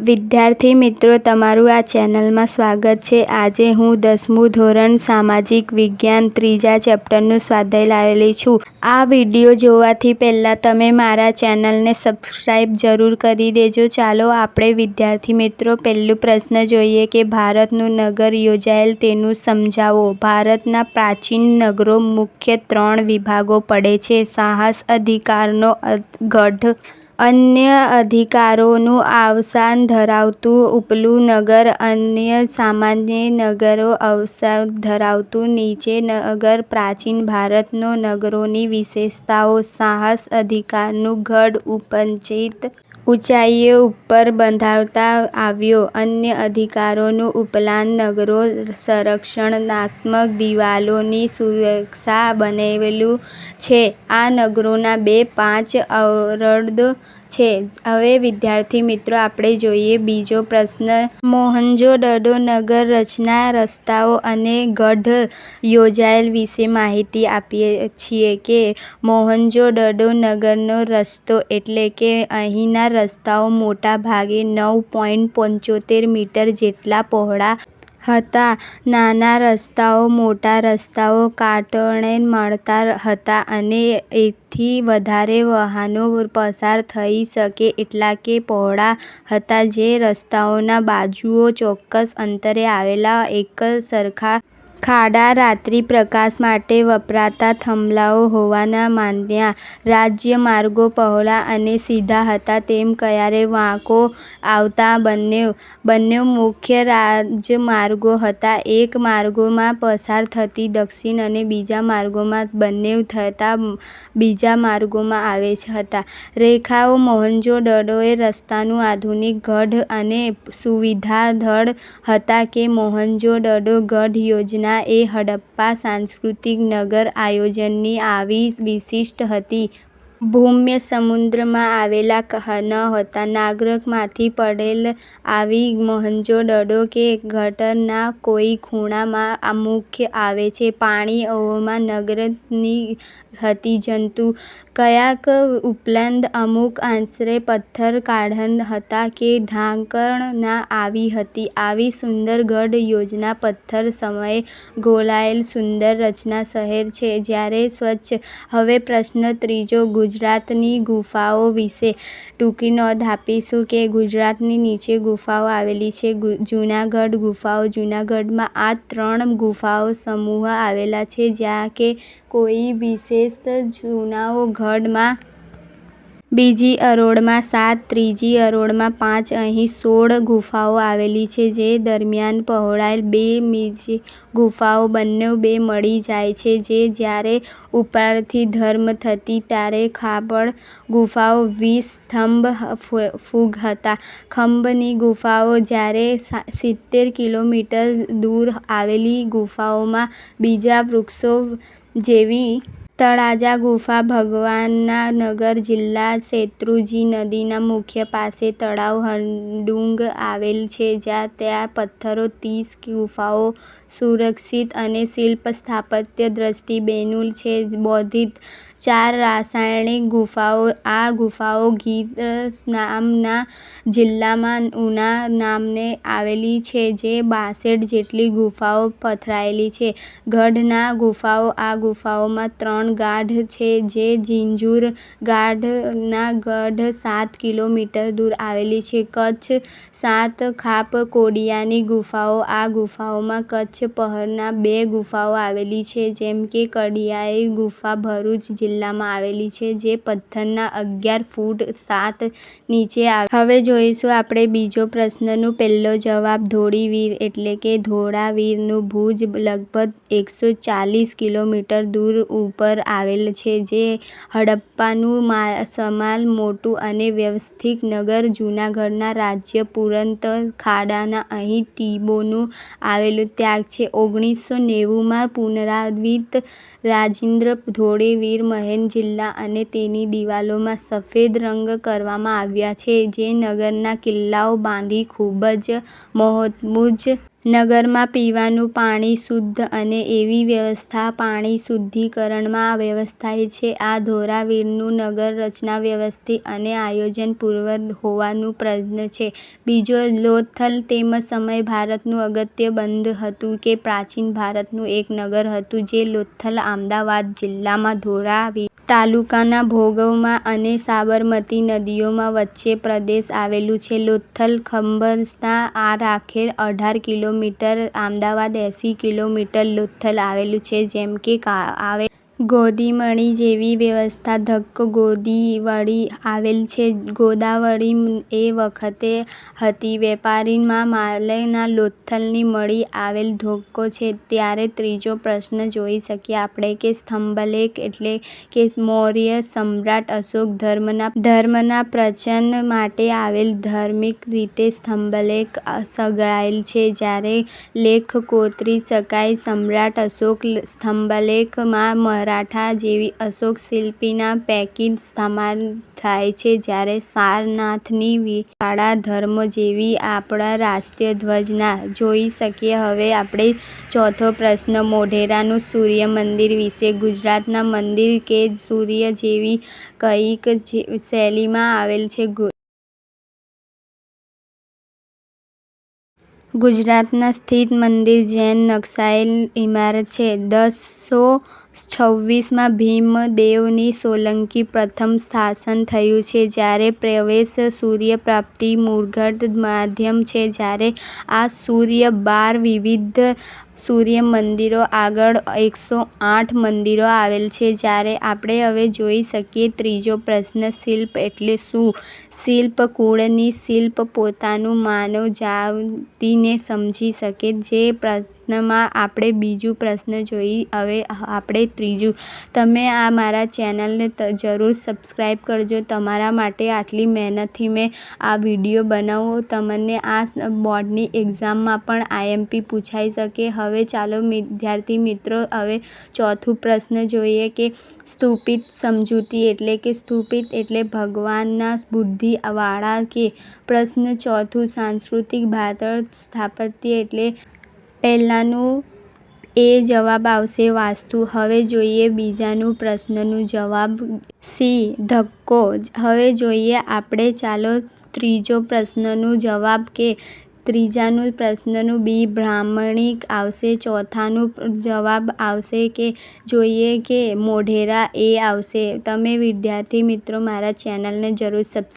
વિદ્યાર્થી મિત્રો, તમારું આ ચેનલમાં સ્વાગત છે। આજે હું 10મું ધોરણ સામાજિક વિજ્ઞાન ત્રીજા ચેપ્ટરનું સ્વાધ્યાય લાવેલી છું। આ વિડીયો જોવાથી પહેલાં તમે મારા ચેનલને સબસ્ક્રાઈબ જરૂર કરી દેજો। ચાલો આપણે વિદ્યાર્થી મિત્રો પહેલું પ્રશ્ન જોઈએ કે ભારતનું નગર યોજાયેલ તેનું સમજાવો। ભારતના પ્રાચીન નગરો મુખ્ય 3 વિભાગો પડે છે: સાહસ, અધિકારનો ગઢ, અન્ય અધિકારોનું અવસાન ધરાવતું ઉપલું નગર અને સામાન્ય નગરો અવસાન ધરાવતું નીચે નગર। પ્રાચીન ભારતનો નગરોની વિશેષતાઓ: સાહસ, અધિકારનું ગઢ ઉપંચિત ઊંચાઈઓ ઉપર બંધાવવામાં આવ્યો। અન્ય અધિકારોનું ઉપલાન નગરો સંરક્ષણાત્મક દિવાલોની સુરક્ષા બનાવેલું છે। આ નગરોના 2-5 અવરોધો છે। હવે વિદ્યાર્થી મિત્રો આપણે જોઈએ બીજો પ્રશ્ન। મોહેંજો-દડો નગર રચના, રસ્તાઓ અને ગઢ યોજના વિશે માહિતી આપીએ છીએ કે મોહેંજો-દડો નગરનો રસ્તો એટલે કે અહીંના રસ્તાઓ મોટા ભાગે 9.75 મીટર જેટલા પહોળા હતા। નાના રસ્તાઓ મોટા રસ્તાઓ કાંઠે મળતા હતા અને એકથી વધારે વાહનો પસાર થઈ શકે એટલા પહોળા હતા। જે રસ્તાઓના બાજુઓ ચોક્કસ અંતરે આવેલા એકસરખા ખાડા રાત્રિ પ્રકાશ માટે વપરાતા થાંભલાઓ હોવાના માન્યા। રાજમાર્ગો પહોળા અને સીધા હતા, તેમ ક્યારેય વાંકો આવતા બંને મુખ્ય રાજમાર્ગો હતા। એક માર્ગોમાં પસાર થતી દક્ષિણ અને બીજા માર્ગોમાં બંને થતા બીજા માર્ગોમાં આવે હતા રેખાઓ। મોહેંજો-દડો રસ્તાનું આધુનિક ગઢ અને સુવિધાસભર હતા કે મોહેંજો-દડો ગઢ યોજના એ હડપ્પા સાંસ્કૃતિક નગર આયોજનની આગવી વિશિષ્ટતા હતી। ભૂમધ્ય સમુદ્રમાં આવેલા નહોતા। નાગરમાંથી પડેલ આવી મોહેંજો-દડો કે ગટરના કોઈ ખૂણામાં મૂકી આવે છે। પાળીઓમાં નગરની હતી। જંતુ કાયક ઉપરાંત અમુક અંશે પથ્થર કાંડા હતા કે ઢાંકણના આવી હતી। આવી સુંદર ગઢ યોજના પથ્થર સમયે ઘોળાયેલ સુંદર રચના શહેર છે જ્યારે સ્વચ્છ। હવે પ્રશ્ન ત્રીજો। ગુજરાતની ગુફાઓ વિશે ટૂંકી નોંધ આપીશું કે ગુજરાતની નીચે ગુફાઓ આવેલી છે: જૂનાગઢ ગુફાઓ: જૂનાગઢમાં આ 3 ગુફા સમૂહ આવેલા છે જ્યાં કે કોઈ વિશેષ જૂનાગઢમાં બીજી હરોળમાં 7, ત્રીજી હરોળમાં 5, અહીં 16 ગુફાઓ આવેલી છે જે દરમિયાન પહોળાઈ 2 મીની ગુફાઓ બંને 2 મળી જાય છે જે જ્યારે ઉપરથી ધર્મ થતી ત્યારે ખાંભળ ગુફાઓ 20 સ્તંભ ફૂગ હતા। ખંભાની ગુફાઓ જ્યારે 70 કિલોમીટર દૂર આવેલી ગુફાઓમાં બીજા વૃક્ષો જેવી તળાજા ગુફા ભગવાનના નગર જિલ્લા શેત્રુંજી નદીના મુખ પાસે તળાવ હરડુંગ આવેલ છે જ્યાં ત્યાં પથ્થરો 30 ગુફાઓ સુરક્ષિત અને શિલ્પ સ્થાપત્ય દ્રષ્ટિએ બેનુલ છે। બોધિત 4 રાસાયણિક ગુફાઓ: આ ગુફાઓ ગીર નામના જિલ્લામાં ઉના નામે આવેલી છે જે 62 જેટલી ગુફાઓ પથરાયેલી છે। ગઢના ગુફાઓ: આ ગુફાઓમાં 3 ગઢ છે જે ઝિંઝુર ગઢના ગઢ 7 કિલોમીટર દૂર આવેલી છે। કચ્છ: 7 ખાપ કોડિયાની ગુફાઓ: આ ગુફાઓમાં કચ્છ પરના 2 ગુફાઓ આવેલી છે જેમ કે કડિયાઈ ગુફા ભરૂચ જિલ્લામાં આવેલી છે જે પથ્થરના 11 ફૂટ 7 નીચે આવેલી છે। હવે જોઈશું આપણે બીજો પ્રશ્નનો પહેલો જવાબ। ધોળાવીર એટલે કે ધોળાવીરનું ભુજ લગભગ 140 કિલોમીટર દૂર ઉપર આવેલ છે જે હડપ્પાનું સમાન મોટું અને વ્યવસ્થિત નગર। જૂનાગઢના રાજપુરોહિત ખાડામાં અહીં ટીબોનું આવેલું ત્યાગ છે। 1990માં પુનર્નિર્મિત રાજેન્દ્ર ધોળાવીર મહેલ જિલ્લા અને તેની દિવાલોમાં સફેદ રંગ કરવામાં આવ્યા છે જે નગરના કિલ્લાઓ બાંધી ખૂબ જ મહેફૂજ નગરમાં પીવાનું પાણી શુદ્ધ અને એવી વ્યવસ્થા પાણી શુદ્ધિકરણમાં વ્યવસ્થાય છે. આ ધોરાવીરનું નગર રચના વ્યવસ્થિત અને આયોજનપૂર્વક હોવાનું પ્રશ્ન છે. બીજો, લોથલ તેમ સમયે ભારતનું અગત્ય બંધ હતું કે પ્રાચીન ભારતનું એક નગર હતું જે લોથલ અમદાવાદ જિલ્લામાં ધોરાવીર તાલુકાના ભોગવમાં અને સાબરમતી નદીઓમાં વચ્ચે પ્રદેશ આવેલું છે. લોથલ ખંભાતના આરખે 18 કિલોમીટર, અમદાવાદ 80 કિલોમીટર લોથલ આવેલું છે. જેમ કે આવે ગોદીમણી જેવી વ્યવસ્થા ધક્ક ગોદીવળી આવેલ છે. ગોદાવરી એ વખતે હતી. વેપારીમાં માલના લોથલની મળી આવેલ ધોકો છે. ત્યારે ત્રીજો પ્રશ્ન જોઈ શકીએ આપણે કે સ્તંભલેખ એટલે કે મૌર્ય સમ્રાટ અશોક ધર્મના પ્રચાર માટે આવેલ ધાર્મિક રીતે સ્તંભલેખ સળગાયેલ છે. જ્યારે લેખ કોતરી શકાય. સમ્રાટ અશોક સ્તંભલેખમાં મરાઠા જેવી અશોક શિલ્પીના પૈકી સમાન થાય છે. જ્યારે સારનાથની વીરવાળા ધર્મ જેવી આપણા રાષ્ટ્રીય ધ્વજના જોઈ શકીએ. હવે આપણે ચોથો પ્રશ્ન મોઢેરાનું સૂર્ય મંદિર વિશે. ગુજરાતના મંદિર કે સૂર્ય જેવી કઈક શૈલીમાં આવેલ છે. ગુજરાતમાં સ્થિત મંદિર જૈન નકશાયેલ ઇમારત છે. 1026માં ભીમદેવની સોલંકી પ્રથમ શાસન થયું છે. જ્યારે પ્રવેશ સૂર્ય પ્રાપ્તિ મુહૂર્ત માધ્યમ છે. જ્યારે આ સૂર્ય 12 વિવિધ સૂર્ય મંદિરો આગળ 108 મંદિરો આવેલ છે. જ્યારે આપણે હવે જોઈ શકીએ ત્રીજો પ્રશ્ન શિલ્પ એટલે શું? શિલ્પ કુળની શિલ્પ પોતાનું માનવ જાતિને સમજી શકે. જે પ્રશ્નમાં આપણે બીજું પ્રશ્ન જોઈ. હવે આપણે ત્રીજું. તમે આ મારા ચેનલને જરૂર સબસ્ક્રાઈબ કરજો. તમારા માટે આટલી મહેનતથી મેં આ વિડીયો બનાવો. તમને આ બોર્ડની એક્ઝામમાં પણ IMP પૂછાઈ શકે. હવે ચાલો વિદ્યાર્થી મિત્રો હવે ચોથું પ્રશ્ન જોઈએ કે સ્થુપિત સમજૂતી એટલે કે સ્થુપિત એટલે ભગવાનના બુદ્ધિવાળા કે? પ્રશ્ન ચોથું સાંસ્કૃતિક ભાતળ સ્થાપત્ય એટલે પહેલાનું એ જવાબ આવશે વાસ્તુ. હવે જોઈએ બીજાનું પ્રશ્નનું જવાબ સી ધક્કો. હવે જોઈએ આપણે ચાલો ત્રીજો પ્રશ્નનું જવાબ કે ત્રીજાનું પ્રશ્નનું બી બ્રાહ્મણિક આવશે. ચોથાનું જવાબ આવશે કે જોઈએ કે મોઢેરા એ આવશે. તમે વિદ્યાર્થી મિત્રો મારા ચેનલને જરૂર સબસ્ક્રાઈબ